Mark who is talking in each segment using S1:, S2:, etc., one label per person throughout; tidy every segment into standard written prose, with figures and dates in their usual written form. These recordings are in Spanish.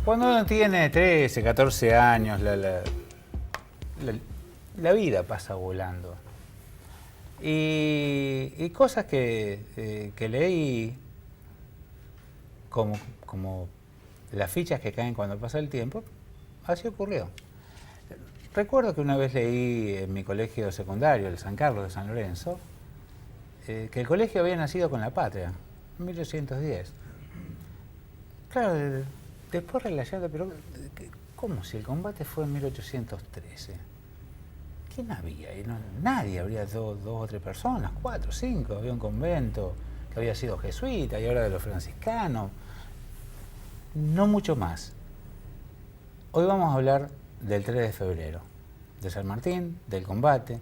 S1: Cuando uno tiene 13, 14 años, la vida pasa volando. Y cosas que leí, como las fichas que caen cuando pasa el tiempo, así ocurrió. Recuerdo que una vez leí en mi colegio secundario, el San Carlos de San Lorenzo, que el colegio había nacido con la patria, en 1810. Claro, después relacionado, pero ¿cómo si el combate fue en 1813? ¿Quién había? Nadie, habría dos o tres personas, 4, 5, había un convento que había sido jesuita y ahora de los franciscanos, no mucho más. Hoy vamos a hablar del 3 de febrero, de San Martín, del combate,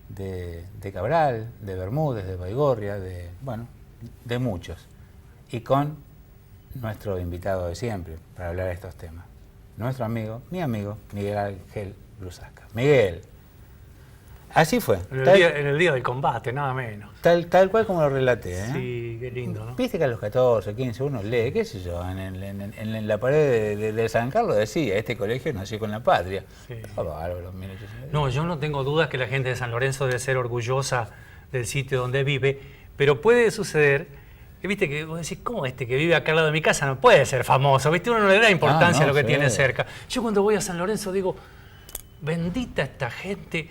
S1: de Cabral, de Bermúdez, de Baigorria, de muchos. Y con nuestro invitado de siempre para hablar de estos temas, nuestro amigo, mi amigo, Miguel Ángel Brusasca. Miguel, así fue.
S2: En el día del combate, nada menos.
S1: Tal cual como lo relaté, ¿eh?
S2: Sí, qué lindo, ¿no?
S1: Viste que a los 14, 15 uno lee, qué sé yo, en la pared de San Carlos decía, este colegio nació con la patria.
S2: Sí.
S1: Oh, bárbaro, 1810.
S2: No, yo no tengo dudas que la gente de San Lorenzo debe ser orgullosa del sitio donde vive, pero puede suceder que, viste, que vos decís, ¿cómo este que vive acá al lado de mi casa no puede ser famoso? ¿Viste? Uno no le da importancia a lo que tiene cerca. Yo cuando voy a San Lorenzo digo, bendita esta gente.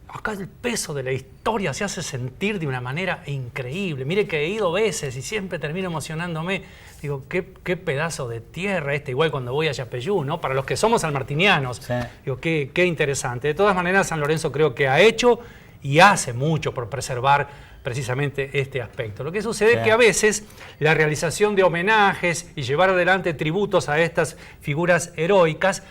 S2: Acá el peso de la historia se hace sentir de una manera increíble. Mire que he ido veces y siempre termino emocionándome. Digo, qué pedazo de tierra igual cuando voy a Yapeyú, ¿no? Para los que somos sanmartinianos. Sí. Digo, qué interesante. De todas maneras, San Lorenzo creo que ha hecho y hace mucho por preservar precisamente este aspecto. Lo que sucede es que a veces la realización de homenajes y llevar adelante tributos a estas figuras heroicas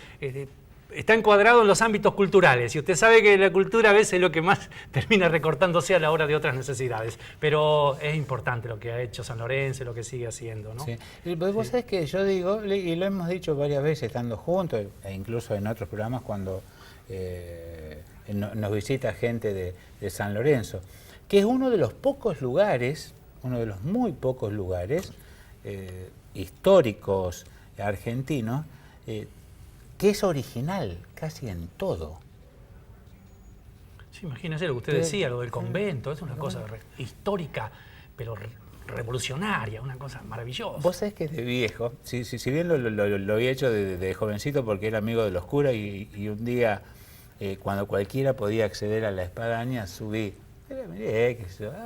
S2: está encuadrado en los ámbitos culturales, y usted sabe que la cultura a veces es lo que más termina recortándose a la hora de otras necesidades, pero es importante lo que ha hecho San Lorenzo y lo que sigue haciendo, ¿no?
S1: Sí. Vos sabés que yo digo, y lo hemos dicho varias veces estando juntos, e incluso en otros programas cuando nos visita gente de San Lorenzo, que es uno de los pocos lugares, uno de los muy pocos lugares históricos argentinos, que es original casi en todo.
S2: Sí, imagínese lo que usted decía, lo del convento, es una cosa histórica, pero revolucionaria, una cosa maravillosa.
S1: Vos sabés que de viejo, si bien lo había hecho de jovencito porque era amigo de los curas y un día, cuando cualquiera podía acceder a la espadaña, subí. Miré,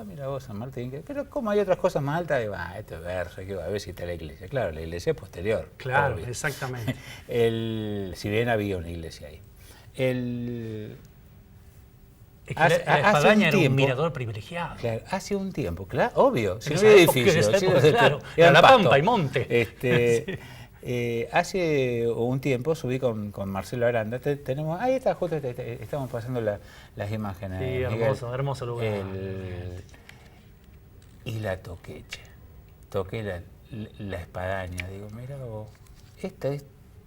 S1: mira vos, San Martín, pero como hay otras cosas más altas, este verso, que a ver si está la iglesia. Claro, la iglesia es posterior.
S2: Claro,
S1: obvio.
S2: exactamente.
S1: Si bien había una iglesia ahí.
S2: Es que la espadaña era un mirador privilegiado.
S1: Claro, hace un tiempo, claro, obvio. Si
S2: en
S1: no había edificios.
S2: Claro, era la pampa y monte.
S1: Sí. Hace un tiempo subí con Marcelo Aranda, ahí está, justo estamos pasando las imágenes.
S2: Sí, hermoso lugar.
S1: Y la toqué la espadaña, digo, mira vos, esta es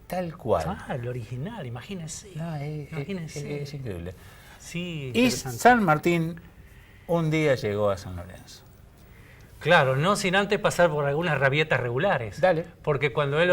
S1: tal cual.
S2: El original, imagínese. Imagínese.
S1: Es increíble.
S2: Sí,
S1: y San Martín un día llegó a San Lorenzo.
S2: Claro, no sin antes pasar por algunas rabietas regulares.
S1: Dale.
S2: Porque cuando él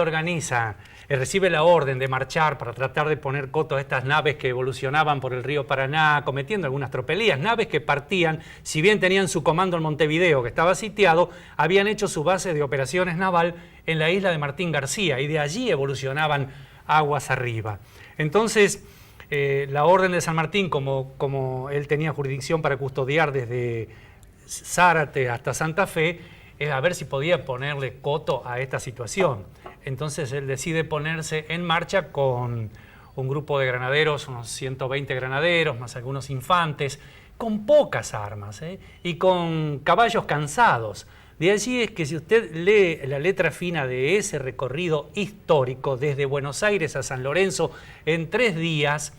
S2: recibe la orden de marchar para tratar de poner coto a estas naves que evolucionaban por el río Paraná, cometiendo algunas tropelías, naves que partían, si bien tenían su comando en Montevideo, que estaba sitiado, habían hecho su base de operaciones naval en la isla de Martín García, y de allí evolucionaban aguas arriba. Entonces, la orden de San Martín, como él tenía jurisdicción para custodiar desde Zárate hasta Santa Fe, es a ver si podía ponerle coto a esta situación. Entonces él decide ponerse en marcha con un grupo de granaderos, unos 120 granaderos, más algunos infantes, con pocas armas, y con caballos cansados. De allí es que si usted lee la letra fina de ese recorrido histórico desde Buenos Aires a San Lorenzo en 3 días,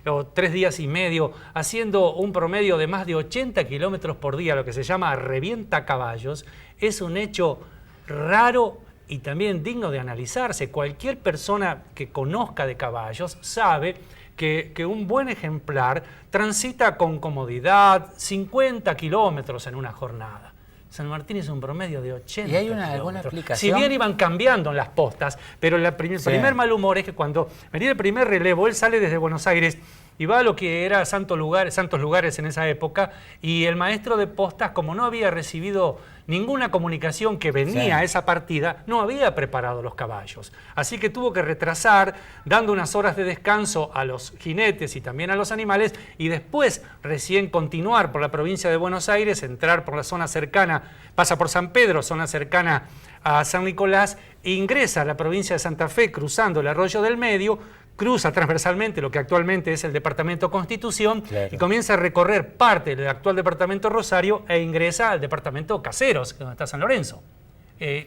S2: o 3 días y medio, haciendo un promedio de más de 80 kilómetros por día, lo que se llama revienta caballos, es un hecho raro y también digno de analizarse. Cualquier persona que conozca de caballos sabe que un buen ejemplar transita con comodidad 50 kilómetros en una jornada. San Martín hizo un promedio de 80
S1: ¿Y hay alguna
S2: kilómetros.
S1: explicación?
S2: Si bien iban cambiando en las postas, pero el primer mal humor es que cuando venía el primer relevo, él sale desde Buenos Aires y va a lo que era Santos Lugares en esa época, y el maestro de postas, como no había recibido ninguna comunicación que venía a esa partida, no había preparado los caballos. Así que tuvo que retrasar, dando unas horas de descanso a los jinetes y también a los animales, y después recién continuar por la provincia de Buenos Aires, entrar por la zona cercana, pasa por San Pedro, zona cercana a San Nicolás, e ingresa a la provincia de Santa Fe cruzando el Arroyo del Medio, cruza transversalmente lo que actualmente es el departamento Constitución, y comienza a recorrer parte del actual departamento Rosario e ingresa al departamento Caseros, donde está San Lorenzo.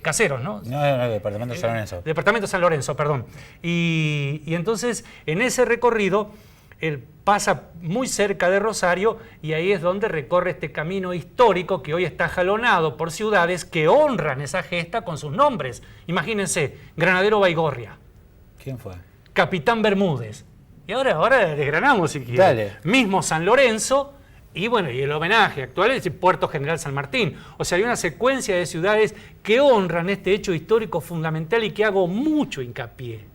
S2: Caseros, ¿no?
S1: No, departamento San Lorenzo.
S2: Departamento San Lorenzo, perdón. Y entonces, en ese recorrido, él pasa muy cerca de Rosario y ahí es donde recorre este camino histórico que hoy está jalonado por ciudades que honran esa gesta con sus nombres. Imagínense, Granadero Baigorria.
S1: ¿Quién fue?
S2: Capitán Bermúdez. Y ahora desgranamos si quiere.
S1: Dale.
S2: Mismo San Lorenzo y bueno, y el homenaje actual es el Puerto General San Martín. O sea, hay una secuencia de ciudades que honran este hecho histórico fundamental y que hago mucho hincapié.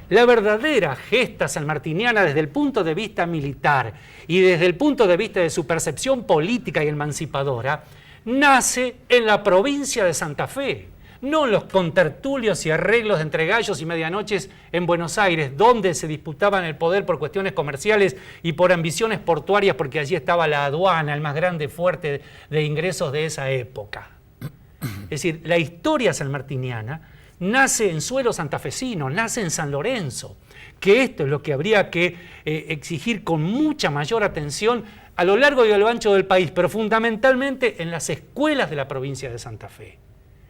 S2: La verdadera gesta sanmartiniana desde el punto de vista militar y desde el punto de vista de su percepción política y emancipadora nace en la provincia de Santa Fe. No en los contertulios y arreglos de entre gallos y medianoches en Buenos Aires, donde se disputaban el poder por cuestiones comerciales y por ambiciones portuarias, porque allí estaba la aduana, el más grande fuerte de ingresos de esa época. Es decir, la historia sanmartiniana nace en suelo santafesino, nace en San Lorenzo, que esto es lo que habría que exigir con mucha mayor atención a lo largo y a lo ancho del país, pero fundamentalmente en las escuelas de la provincia de Santa Fe.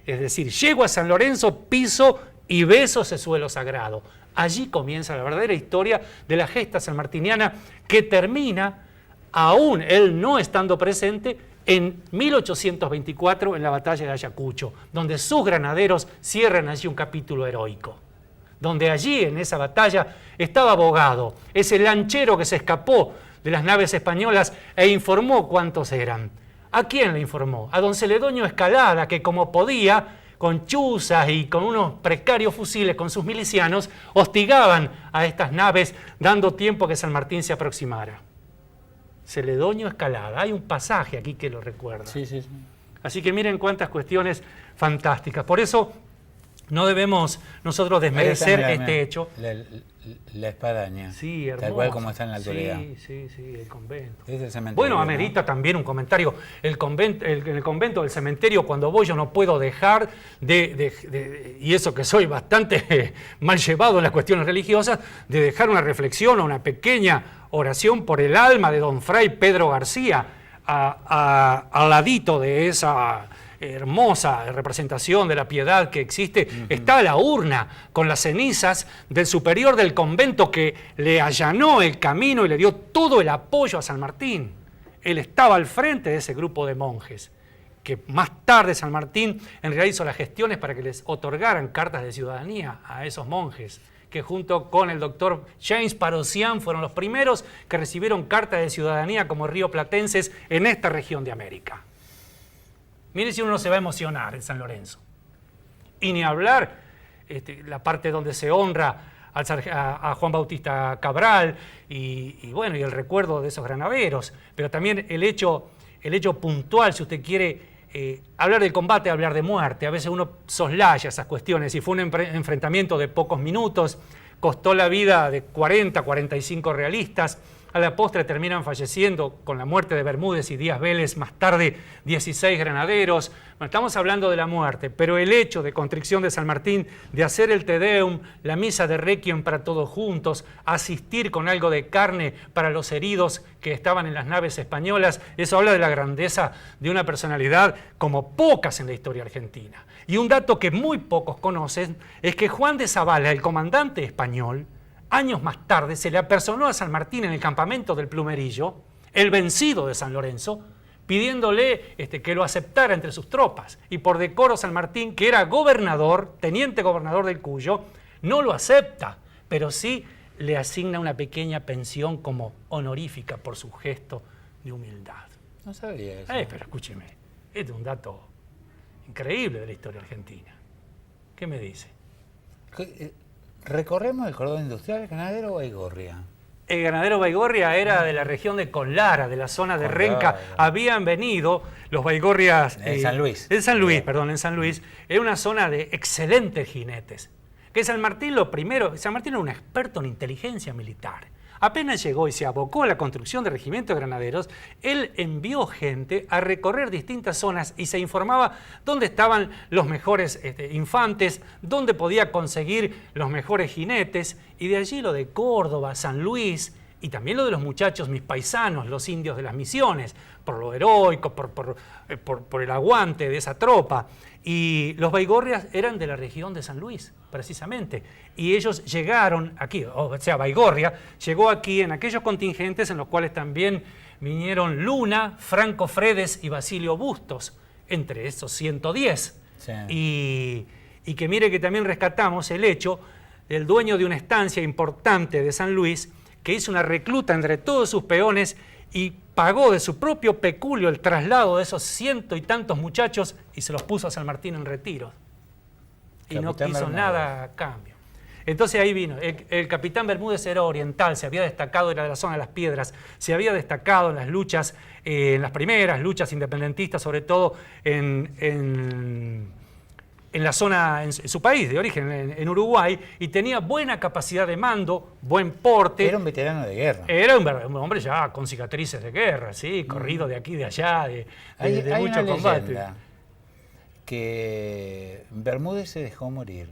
S2: Es decir, llego a San Lorenzo, piso y beso ese suelo sagrado. Allí comienza la verdadera historia de la gesta sanmartiniana que termina, aún él no estando presente, en 1824 en la batalla de Ayacucho, donde sus granaderos cierran allí un capítulo heroico. Donde allí, en esa batalla, estaba Bogado, ese lanchero que se escapó de las naves españolas e informó cuántos eran. ¿A quién le informó? A don Celedonio Escalada, que como podía, con chuzas y con unos precarios fusiles con sus milicianos, hostigaban a estas naves, dando tiempo a que San Martín se aproximara. Celedonio Escalada, hay un pasaje aquí que lo recuerda.
S1: Sí.
S2: Así que miren cuántas cuestiones fantásticas. Por eso no debemos nosotros desmerecer este hecho.
S1: La espadaña.
S2: Sí, hermoso.
S1: Tal cual como está en la actualidad.
S2: Sí, el convento.
S1: Es el cementerio,
S2: Bueno, amerita también un comentario. En el convento del cementerio, cuando voy, yo no puedo dejar y eso que soy bastante mal llevado en las cuestiones religiosas, de dejar una reflexión o una pequeña oración por el alma de don Fray Pedro García, al ladito de esa hermosa representación de la piedad que existe, está la urna con las cenizas del superior del convento que le allanó el camino y le dio todo el apoyo a San Martín. Él estaba al frente de ese grupo de monjes, que más tarde San Martín en realidad hizo las gestiones para que les otorgaran cartas de ciudadanía a esos monjes, que junto con el doctor James Parosian fueron los primeros que recibieron cartas de ciudadanía como rioplatenses en esta región de América. Mire si uno se va a emocionar en San Lorenzo. Y ni hablar la parte donde se honra a Juan Bautista Cabral y bueno, y el recuerdo de esos granaderos, pero también el hecho puntual, si usted quiere hablar del combate, hablar de muerte. A veces uno soslaya esas cuestiones y fue un enfrentamiento de pocos minutos, costó la vida de 40, 45 realistas. A la postre terminan falleciendo con la muerte de Bermúdez y Díaz Vélez, más tarde 16 granaderos. Bueno, estamos hablando de la muerte, pero el hecho de contrición de San Martín, de hacer el Te Deum, la misa de Requiem para todos juntos, asistir con algo de carne para los heridos que estaban en las naves españolas, eso habla de la grandeza de una personalidad como pocas en la historia argentina. Y un dato que muy pocos conocen es que Juan de Zavala, el comandante español, años más tarde se le apersonó a San Martín en el campamento del Plumerillo, el vencido de San Lorenzo, pidiéndole que lo aceptara entre sus tropas. Y por decoro San Martín, que era gobernador, teniente gobernador del Cuyo, no lo acepta, pero sí le asigna una pequeña pensión como honorífica por su gesto de humildad.
S1: No sabía eso.
S2: Pero escúcheme, este es un dato increíble de la historia argentina. ¿Qué me dice?
S1: ¿Recorremos el cordón industrial ganadero o Baigorria?
S2: El ganadero Baigorria era de la región de Conlara, de la zona de Renca. Habían venido los Baigorrias...
S1: En San Luis.
S2: En San Luis, perdón, en San Luis. Era una zona de excelentes jinetes. Que San Martín San Martín era un experto en inteligencia militar. Apenas llegó y se abocó a la construcción de regimientos de granaderos, él envió gente a recorrer distintas zonas y se informaba dónde estaban los mejores infantes, dónde podía conseguir los mejores jinetes, y de allí lo de Córdoba, San Luis, y también lo de los muchachos, mis paisanos, los indios de las misiones, por lo heroico, por el aguante de esa tropa. Y los Baigorrias eran de la región de San Luis, precisamente. Y ellos llegaron aquí, o sea, Baigorria llegó aquí en aquellos contingentes en los cuales también vinieron Luna, Franco Fredes y Basilio Bustos, entre esos 110. Sí. Y que mire que también rescatamos el hecho del dueño de una estancia importante de San Luis, que hizo una recluta entre todos sus peones y pagó de su propio peculio el traslado de esos 100 y tantos muchachos y se los puso a San Martín en retiro. Y no quiso nada a cambio. Entonces ahí vino. El capitán Bermúdez era oriental, se había destacado, era de la zona de las Piedras, se había destacado en las luchas, en las primeras luchas independentistas, sobre todo en la zona, en su país de origen, en Uruguay, y tenía buena capacidad de mando, buen porte.
S1: Era un veterano de guerra.
S2: Era un hombre ya con cicatrices de guerra, ¿sí? Corrido de aquí, de allá, de mucho combate.
S1: Leyenda que Bermúdez se dejó morir.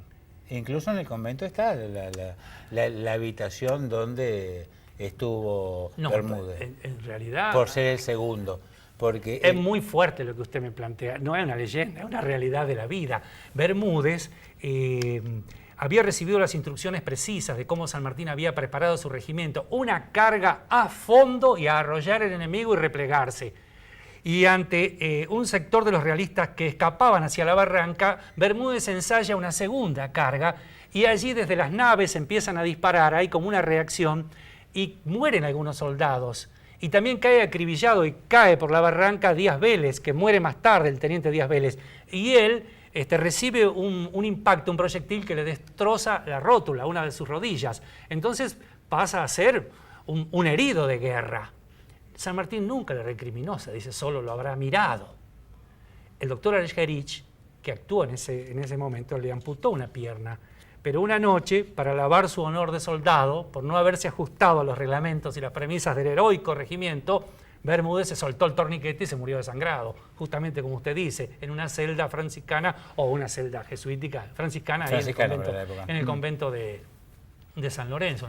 S1: Incluso en el convento está la habitación donde estuvo Bermúdez.
S2: En realidad...
S1: Por ser el segundo. Porque
S2: es muy fuerte lo que usted me plantea. No es una leyenda, es una realidad de la vida. Bermúdez había recibido las instrucciones precisas de cómo San Martín había preparado su regimiento. Una carga a fondo y a arrollar al enemigo y replegarse. Y ante un sector de los realistas que escapaban hacia la barranca, Bermúdez ensaya una segunda carga y allí desde las naves empiezan a disparar. Hay como una reacción y mueren algunos soldados. Y también cae acribillado y cae por la barranca Díaz Vélez, que muere más tarde, el teniente Díaz Vélez. Y él recibe un impacto, un proyectil que le destroza la rótula, una de sus rodillas. Entonces pasa a ser un herido de guerra. San Martín nunca le recriminó, se dice, solo lo habrá mirado. El doctor Algerich, que actuó en ese momento, le amputó una pierna. Pero una noche, para lavar su honor de soldado, por no haberse ajustado a los reglamentos y las premisas del heroico regimiento, Bermúdez se soltó el torniquete y se murió desangrado, justamente como usted dice, en una celda franciscana o una celda jesuítica franciscana, ahí en el convento de San Lorenzo.